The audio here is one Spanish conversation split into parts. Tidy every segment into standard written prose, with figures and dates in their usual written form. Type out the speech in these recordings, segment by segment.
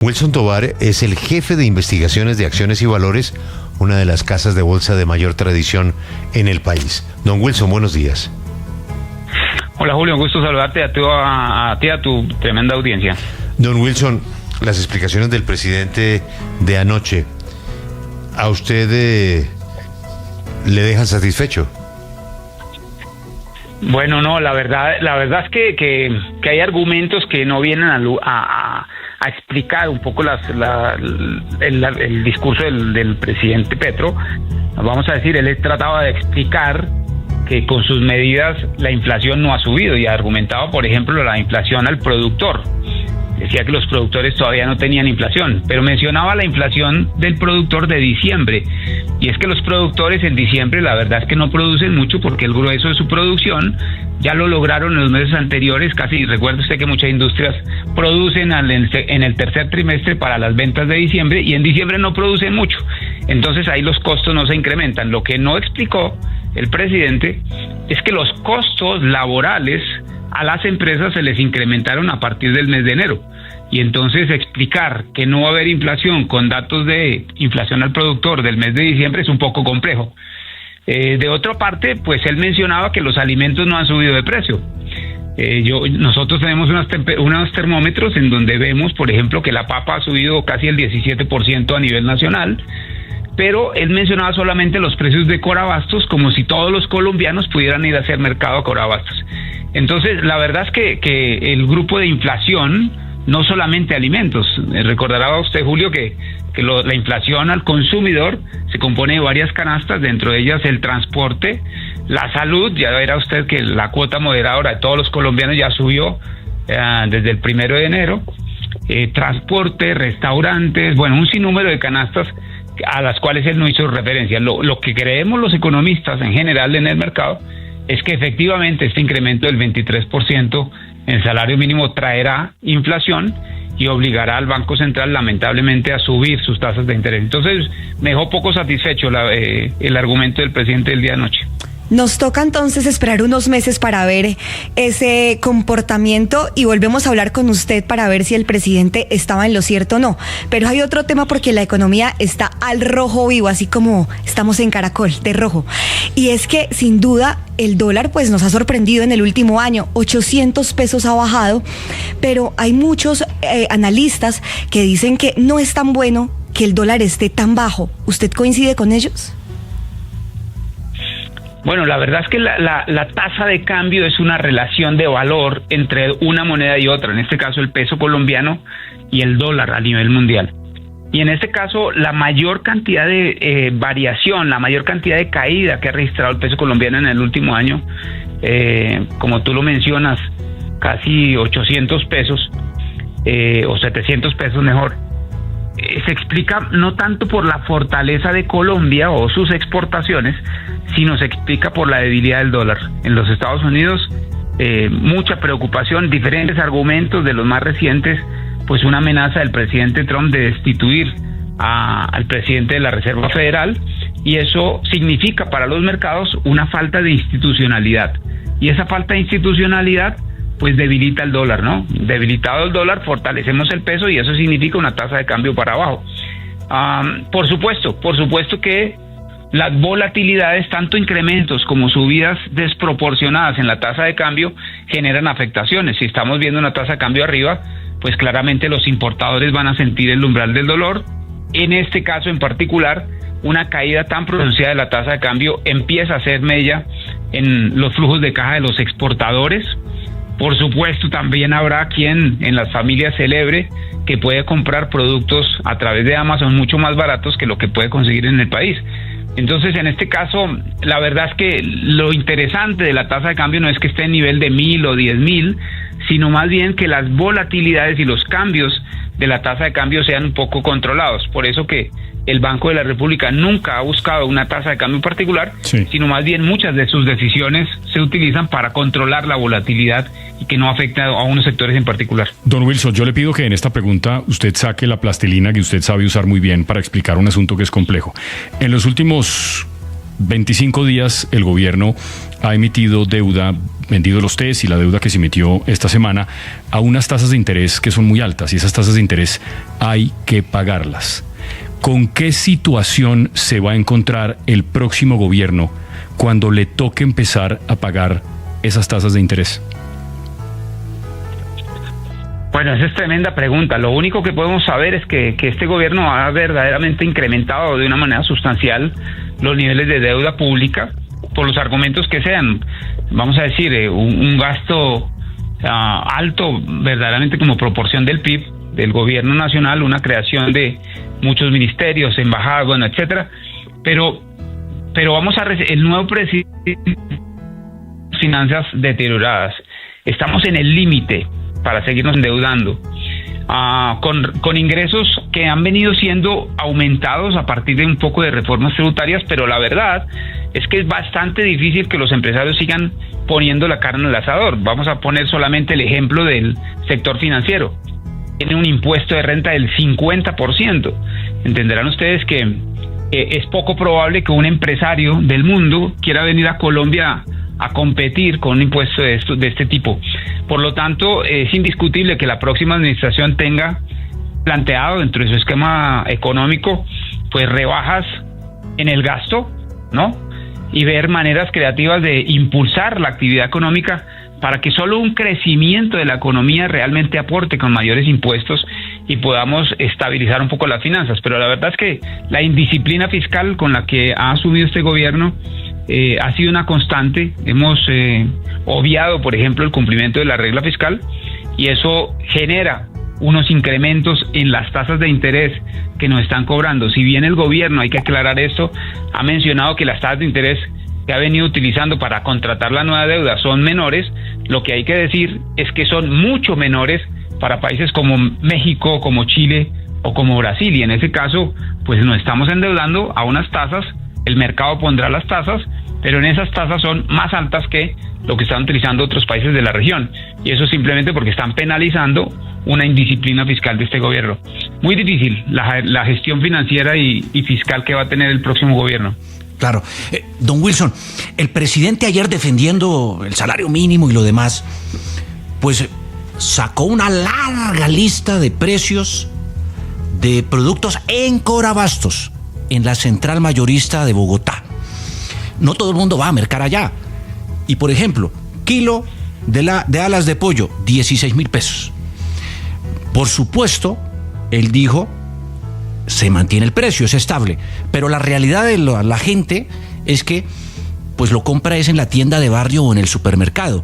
Wilson Tovar es el jefe de investigaciones de acciones y valores, una de las casas de bolsa de mayor tradición en el país. Don Wilson, buenos días. Hola Julio, un gusto saludarte a ti y a tu tremenda audiencia. Don Wilson, las explicaciones del presidente de anoche, ¿a usted le dejan satisfecho? Bueno, no, la verdad es que hay argumentos que no vienen a explicar un poco el discurso del presidente Petro. Vamos a decir, él trataba de explicar que con sus medidas la inflación no ha subido y argumentaba, por ejemplo, la inflación al productor. Decía que los productores todavía no tenían inflación, pero mencionaba la inflación del productor de diciembre. Y es que los productores en diciembre la verdad es que no producen mucho porque el grueso de su producción ya lo lograron en los meses anteriores. Casi recuerda usted que muchas industrias producen en el tercer trimestre para las ventas de diciembre y en diciembre no producen mucho. Entonces ahí los costos no se incrementan. Lo que no explicó el presidente es que los costos laborales a las empresas se les incrementaron a partir del mes de enero. Y entonces explicar que no va a haber inflación con datos de inflación al productor del mes de diciembre es un poco complejo. De otra parte, pues él mencionaba que los alimentos no han subido de precio. Nosotros tenemos unos termómetros en donde vemos, por ejemplo, que la papa ha subido casi el 17% a nivel nacional, pero él mencionaba solamente los precios de Corabastos como si todos los colombianos pudieran ir a hacer mercado a Corabastos. Entonces, la verdad es que el grupo de inflación, no solamente alimentos, recordará usted, Julio, que la inflación al consumidor se compone de varias canastas, dentro de ellas el transporte, la salud. Ya verá usted que la cuota moderadora de todos los colombianos ya subió desde el 1 de enero, transporte, restaurantes, bueno, un sinnúmero de canastas a las cuales él no hizo referencia. Lo que creemos los economistas en general en el mercado es que efectivamente este incremento del 23% en el salario mínimo traerá inflación y obligará al Banco Central lamentablemente a subir sus tasas de interés. Entonces me dejó poco satisfecho el argumento del presidente del día de anoche. Nos toca entonces esperar unos meses para ver ese comportamiento y volvemos a hablar con usted para ver si el presidente estaba en lo cierto o no. Pero hay otro tema porque la economía está al rojo vivo, así como estamos en Caracol, de rojo. Y es que sin duda el dólar pues nos ha sorprendido en el último año, 800 pesos ha bajado, pero hay muchos analistas que dicen que no es tan bueno que el dólar esté tan bajo. ¿Usted coincide con ellos? Bueno, la verdad es que la tasa de cambio es una relación de valor entre una moneda y otra, en este caso el peso colombiano y el dólar a nivel mundial. Y en este caso la mayor cantidad de variación, la mayor cantidad de caída que ha registrado el peso colombiano en el último año, como tú lo mencionas, casi 800 pesos o 700 pesos mejor, se explica no tanto por la fortaleza de Colombia o sus exportaciones, sino se explica por la debilidad del dólar. En los Estados Unidos, mucha preocupación, diferentes argumentos de los más recientes, pues una amenaza del presidente Trump de destituir al presidente de la Reserva Federal, y eso significa para los mercados una falta de institucionalidad. Y esa falta de institucionalidad pues debilita el dólar, ¿no? Debilitado el dólar, fortalecemos el peso y eso significa una tasa de cambio para abajo. Por supuesto que las volatilidades, tanto incrementos como subidas desproporcionadas en la tasa de cambio, generan afectaciones. Si estamos viendo una tasa de cambio arriba, pues claramente los importadores van a sentir el umbral del dolor. En este caso en particular, una caída tan pronunciada de la tasa de cambio empieza a hacer mella en los flujos de caja de los exportadores. Por supuesto, también habrá quien en las familias celebre que puede comprar productos a través de Amazon mucho más baratos que lo que puede conseguir en el país. Entonces, en este caso, la verdad es que lo interesante de la tasa de cambio no es que esté en nivel de 1.000 o 10.000, sino más bien que las volatilidades y los cambios de la tasa de cambio sean un poco controlados. Por eso que el Banco de la República nunca ha buscado una tasa de cambio en particular, sino más bien muchas de sus decisiones se utilizan para controlar la volatilidad y que no afecte a unos sectores en particular. Don Wilson, yo le pido que en esta pregunta usted saque la plastilina que usted sabe usar muy bien para explicar un asunto que es complejo. En los últimos 25 días el gobierno ha emitido deuda vendidos los TES y la deuda que se emitió esta semana, a unas tasas de interés que son muy altas, y esas tasas de interés hay que pagarlas. ¿Con qué situación se va a encontrar el próximo gobierno cuando le toque empezar a pagar esas tasas de interés? Bueno, esa es tremenda pregunta. Lo único que podemos saber es que este gobierno ha verdaderamente incrementado de una manera sustancial los niveles de deuda pública por los argumentos que sean. Vamos a decir, un gasto alto verdaderamente como proporción del PIB del gobierno nacional, una creación de muchos ministerios, embajadas, bueno, etcétera. Pero vamos a el nuevo presidente, finanzas deterioradas. Estamos en el límite para seguirnos endeudando, con ingresos que han venido siendo aumentados a partir de un poco de reformas tributarias, pero la verdad es que es bastante difícil que los empresarios sigan poniendo la carne en el asador. Vamos a poner solamente el ejemplo del sector financiero. Tiene un impuesto de renta del 50%. Entenderán ustedes que es poco probable que un empresario del mundo quiera venir a Colombia a competir con un impuesto de este tipo. Por lo tanto, es indiscutible que la próxima administración tenga planteado dentro de su esquema económico pues rebajas en el gasto, ¿no? Y ver maneras creativas de impulsar la actividad económica para que solo un crecimiento de la economía realmente aporte con mayores impuestos y podamos estabilizar un poco las finanzas. Pero la verdad es que la indisciplina fiscal con la que ha asumido este gobierno ha sido una constante. Hemos obviado, por ejemplo, el cumplimiento de la regla fiscal, y eso genera unos incrementos en las tasas de interés que nos están cobrando. Si bien el gobierno, hay que aclarar esto, ha mencionado que las tasas de interés que ha venido utilizando para contratar la nueva deuda son menores, lo que hay que decir es que son mucho menores para países como México, como Chile o como Brasil, y en ese caso pues nos estamos endeudando a unas tasas. El mercado pondrá las tasas, pero en esas tasas son más altas que lo que están utilizando otros países de la región, y eso simplemente porque están penalizando una indisciplina fiscal de este gobierno. Muy difícil la gestión financiera y fiscal que va a tener el próximo gobierno. Claro. Don Wilson, el presidente ayer, defendiendo el salario mínimo y lo demás, pues sacó una larga lista de precios de productos en Corabastos, en la central mayorista de Bogotá. No todo el mundo va a mercar allá. Y por ejemplo, kilo de alas de pollo, 16,000 pesos. Por supuesto, él dijo, se mantiene el precio, es estable. Pero la realidad de la gente es que pues lo compra es en la tienda de barrio o en el supermercado.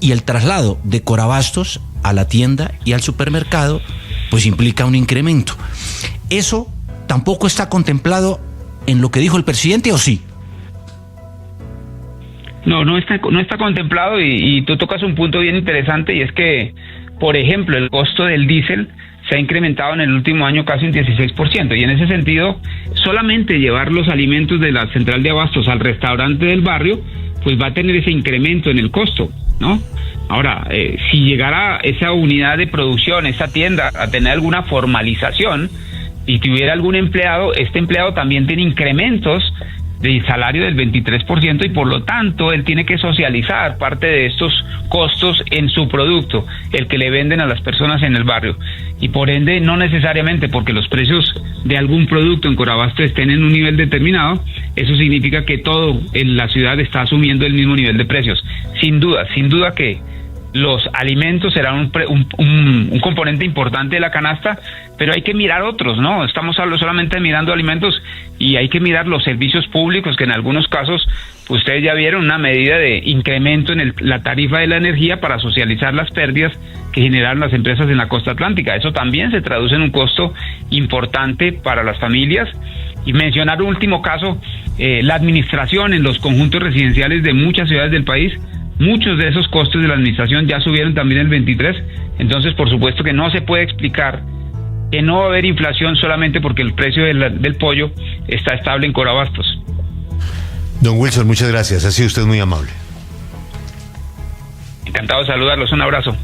Y el traslado de Corabastos a la tienda y al supermercado pues implica un incremento. Eso tampoco está contemplado en lo que dijo el presidente, ¿o sí? No está contemplado, y tú tocas un punto bien interesante, y es que, por ejemplo, el costo del diésel se ha incrementado en el último año casi un 16%, y en ese sentido, solamente llevar los alimentos de la central de abastos al restaurante del barrio, pues va a tener ese incremento en el costo, ¿no? Ahora, si llegara esa unidad de producción, esa tienda, a tener alguna formalización y tuviera algún empleado, este empleado también tiene incrementos de salario del 23%, y por lo tanto él tiene que socializar parte de estos costos en su producto, el que le venden a las personas en el barrio, y por ende no necesariamente porque los precios de algún producto en Corabastos estén en un nivel determinado, eso significa que todo en la ciudad está asumiendo el mismo nivel de precios. Sin duda que los alimentos serán un componente importante de la canasta, pero hay que mirar otros, ¿no? Estamos solamente mirando alimentos, y hay que mirar los servicios públicos, que en algunos casos ustedes ya vieron una medida de incremento en la tarifa de la energía para socializar las pérdidas que generaron las empresas en la costa atlántica. Eso también se traduce en un costo importante para las familias. Y mencionar un último caso, la administración en los conjuntos residenciales de muchas ciudades del país. Muchos de esos costos de la administración ya subieron también el 23%, entonces por supuesto que no se puede explicar que no va a haber inflación solamente porque el precio del pollo está estable en Corabastos. Don Wilson, muchas gracias, ha sido usted muy amable. Encantado de saludarlos, un abrazo.